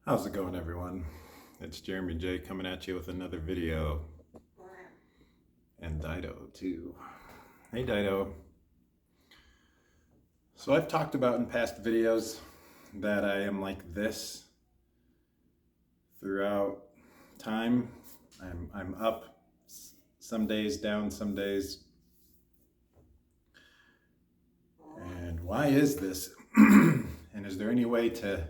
How's it going, everyone? It's Jeremy J coming at you with another video, and Dido too. Hey Dido. So I've talked about in past videos that I am like this throughout time. I'm up some days, down some days. And why is this? And is there any way to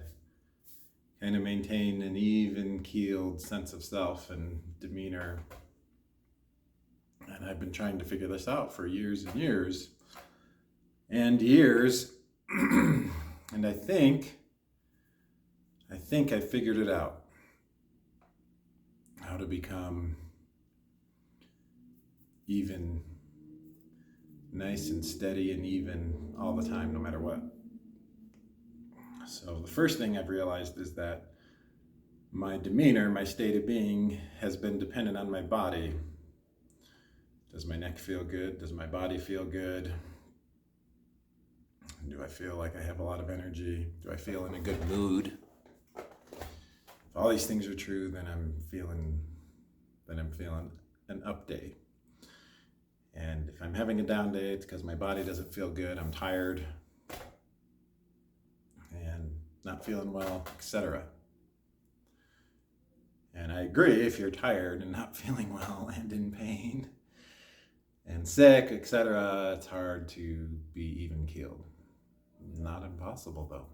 kind of maintain an even keeled sense of self and demeanor? And I've been trying to figure this out for years and years and years. And I think I figured it out. How to become even, nice and steady and even all the time, no matter what. So the first thing I've realized is that my demeanor, my state of being, has been dependent on my body. Does my neck feel good? Does my body feel good? Do I feel like I have a lot of energy? Do I feel in a good mood? If all these things are true, then I'm feeling an up day. And if I'm having a down day, it's because my body doesn't feel good, I'm tired and not feeling well, etc. And I agree, if you're tired and not feeling well and in pain and sick, etc., it's hard to be even keeled. Not impossible, though.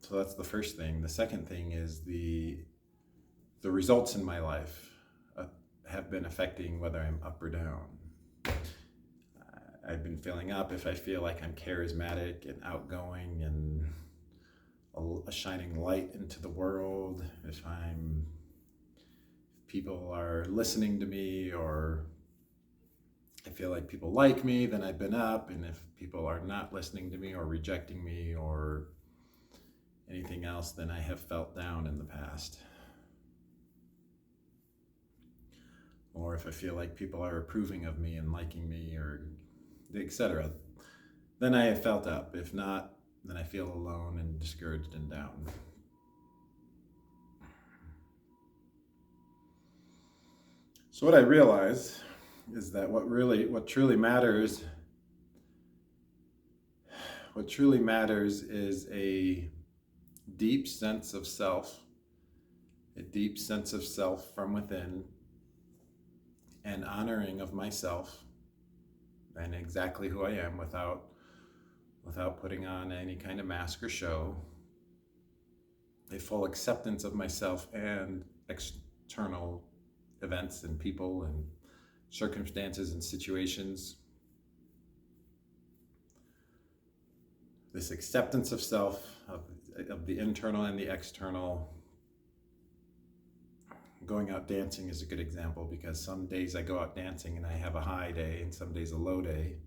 So that's the first thing. The second thing is the results in my life have been affecting whether I'm up or down. I've been feeling up if I feel like I'm charismatic and outgoing and a shining light into the world. If people are listening to me, or I feel like people like me, then I've been up. And if people are not listening to me or rejecting me or anything else, then I have felt down in the past. Or if I feel like people are approving of me and liking me, or etc., then I have felt up. If not, then I feel alone and discouraged and down. So what I realize is that what truly matters is a deep sense of self, a deep sense of self from within, and honoring of myself and exactly who I am without putting on any kind of mask or show. A full acceptance of myself and external events and people and circumstances and situations. This acceptance of self, of the internal and the external. Going out dancing is a good example, because some days I go out dancing and I have a high day, and some days a low day.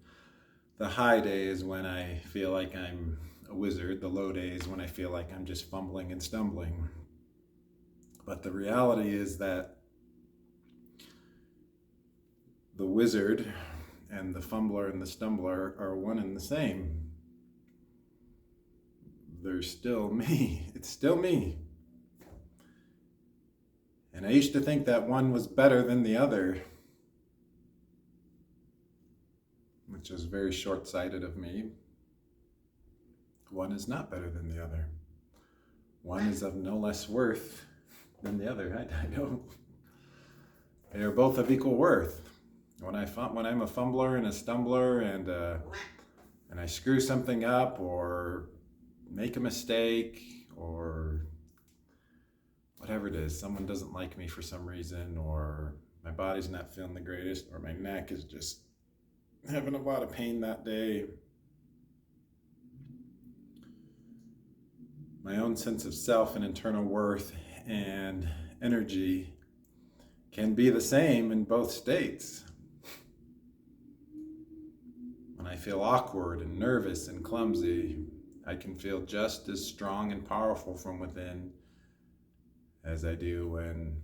The high day is when I feel like I'm a wizard. The low day is when I feel like I'm just fumbling and stumbling. But the reality is that the wizard and the fumbler and the stumbler are one and the same. They're still me. It's still me. And I used to think that one was better than the other, which is very short-sighted of me. One is not better than the other. One is of no less worth than the other. I know. They are both of equal worth. When I'm a fumbler and a stumbler and I screw something up or make a mistake or whatever it is, someone doesn't like me for some reason, or my body's not feeling the greatest, or my neck is just having a lot of pain that day, my own sense of self and internal worth and energy can be the same in both states. When I feel awkward and nervous and clumsy, I can feel just as strong and powerful from within as I do when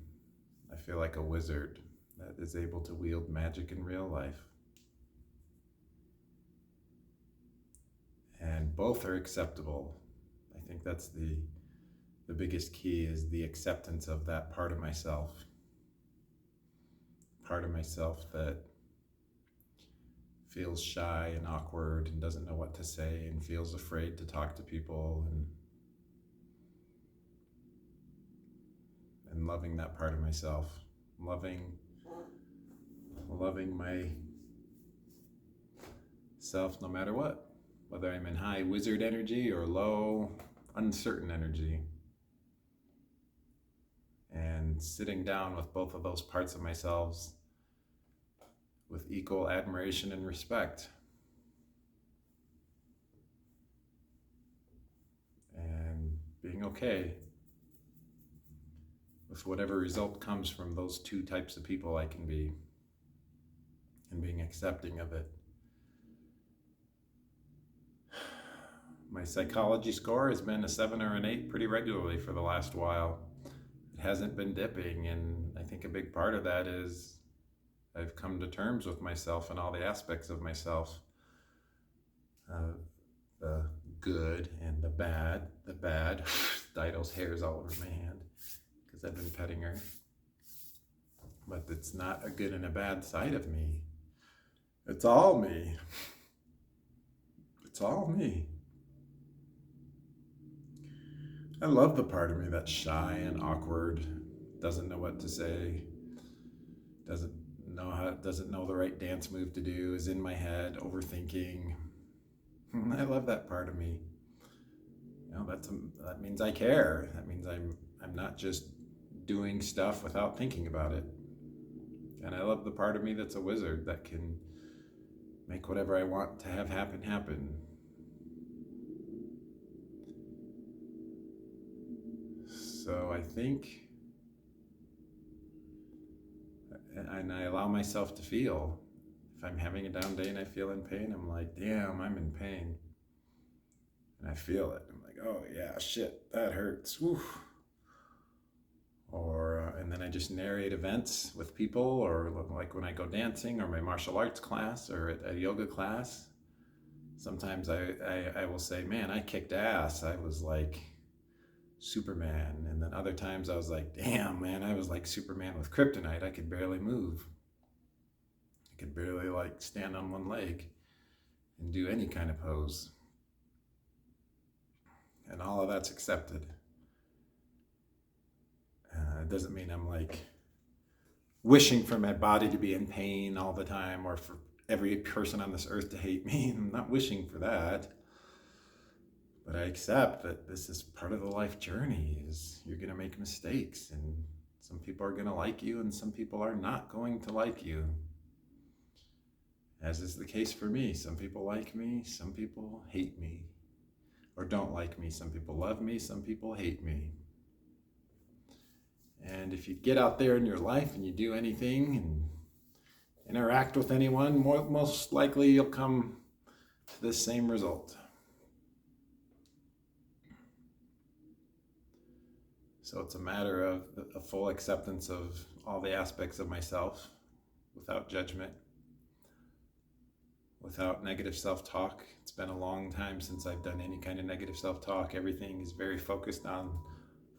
I feel like a wizard that is able to wield magic in real life. And both are acceptable. I think that's the biggest key, is the acceptance of that part of myself. Part of myself that feels shy and awkward and doesn't know what to say and feels afraid to talk to people, and loving that part of myself, loving myself no matter what, whether I'm in high wizard energy or low uncertain energy, and sitting down with both of those parts of myself with equal admiration and respect, and being okay with whatever result comes from those two types of people I can be, and being accepting of it. My psychology score has been a 7 or an 8 pretty regularly for the last while. It hasn't been dipping, and I think a big part of that is I've come to terms with myself and all the aspects of myself, the good and the bad. Dido's hair's all over my hand because I've been petting her. But it's not a good and a bad side of me. It's all me. It's all me. I love the part of me that's shy and awkward, doesn't know what to say, doesn't know the right dance move to do, is in my head overthinking. I love that part of me. That means I care. That means I'm not just doing stuff without thinking about it. And I love the part of me that's a wizard, that can make whatever I want to have happen. So I think, and I allow myself to feel. If I'm having a down day and I feel in pain, I'm like, damn, I'm in pain. And I feel it. I'm like, oh yeah, shit, that hurts. Woo. And then I just narrate events with people, or like when I go dancing or my martial arts class or at a yoga class. Sometimes I will say, man, I kicked ass. I was like Superman. And then other times I was like, damn, man, I was like Superman with kryptonite. I could barely move. I could barely like stand on one leg and do any kind of pose. And all of that's accepted. It doesn't mean I'm like wishing for my body to be in pain all the time, or for every person on this earth to hate me. I'm not wishing for that. But I accept that this is part of the life journey, is you're going to make mistakes, and some people are going to like you and some people are not going to like you. As is the case for me. Some people like me, some people hate me, or don't like me. Some people love me, some people hate me. And if you get out there in your life and you do anything and interact with anyone, most likely you'll come to the same result. So it's a matter of a full acceptance of all the aspects of myself, without judgment, without negative self-talk. It's been a long time since I've done any kind of negative self-talk. Everything is very focused on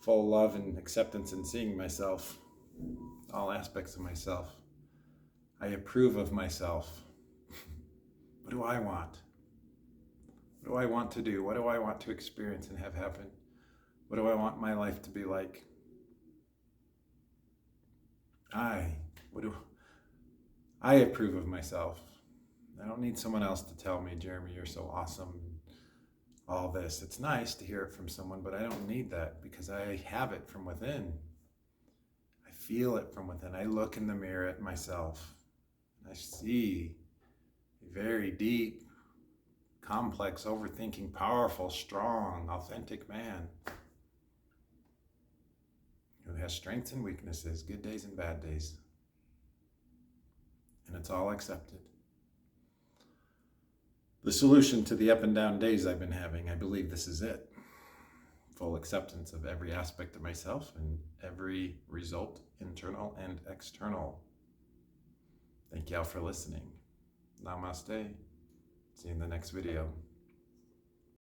full love and acceptance and seeing myself, all aspects of myself. I approve of myself. What do I want? What do I want to do? What do I want to experience and have happen? What do I want my life to be like? I approve of myself. I don't need someone else to tell me, Jeremy, you're so awesome, all this. It's nice to hear it from someone, but I don't need that, because I have it from within. I feel it from within. I look in the mirror at myself, and I see a very deep, complex, overthinking, powerful, strong, authentic man who has strengths and weaknesses, good days and bad days. And it's all accepted. The solution to the up and down days I've been having, I believe this is it. Full acceptance of every aspect of myself and every result, internal and external. Thank y'all for listening. Namaste. See you in the next video.